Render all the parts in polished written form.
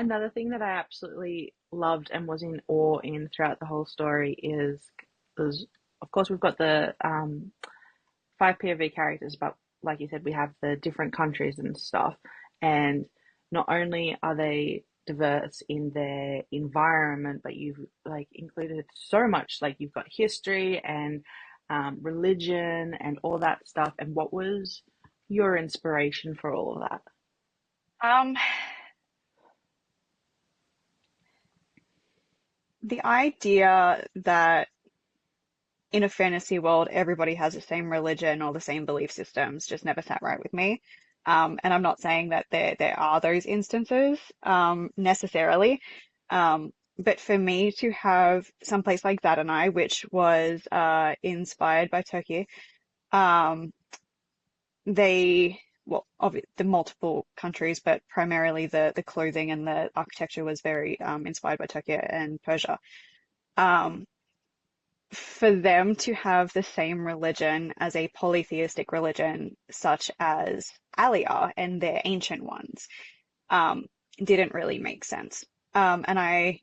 Another thing that I absolutely loved and was in awe in throughout the whole story is of course we've got the five POV characters, but like you said, we have the different countries and stuff. And not only are they diverse in their environment, but you've like included so much. Like you've got history and religion and all that stuff. And what was your inspiration for all of that? Um, the idea that in a fantasy world, everybody has the same religion or the same belief systems just never sat right with me. And I'm not saying that there are those instances necessarily. But for me to have some place like that and which was inspired by Turkey, um, they well, obviously the multiple countries, but primarily the clothing and the architecture was very inspired by Turkey and Persia. Um, for them to have the same religion as a polytheistic religion, such as Alia and their ancient ones, um, didn't really make sense. And I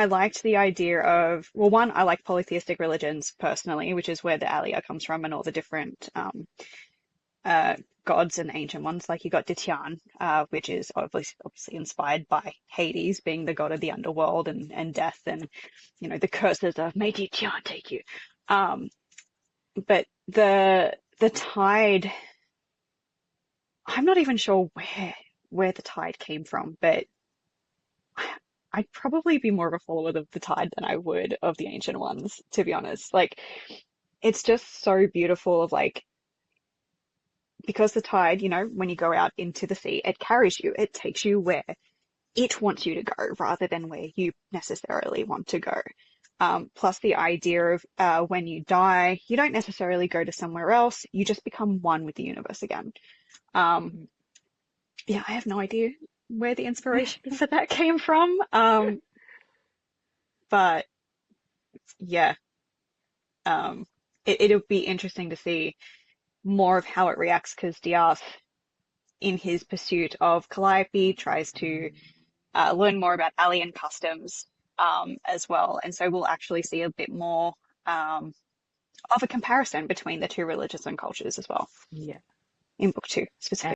liked the idea of, well, one, I like polytheistic religions personally, which is where the Alia comes from and all the different uh, gods and ancient ones. Like you got Dityan, which is obviously inspired by Hades being the god of the underworld and death and, the curses of may Dityan take you. Um, but the tide, I'm not even sure where the tide came from, but I'd probably be more of a follower of the tide than I would of the ancient ones, to be honest. Like it's just so beautiful of like because the tide, when you go out into the sea, it carries you, it takes you where it wants you to go rather than where you necessarily want to go. Plus the idea of when you die, you don't necessarily go to somewhere else, you just become one with the universe again. Um, yeah, I have no idea where the inspiration for that came from. But yeah, it'll be interesting to see more of how it reacts because Diaz, in his pursuit of Calliope, tries to learn more about alien customs as well. And so we'll actually see a bit more um, of a comparison between the two religions and cultures as well Yeah. in book two specifically.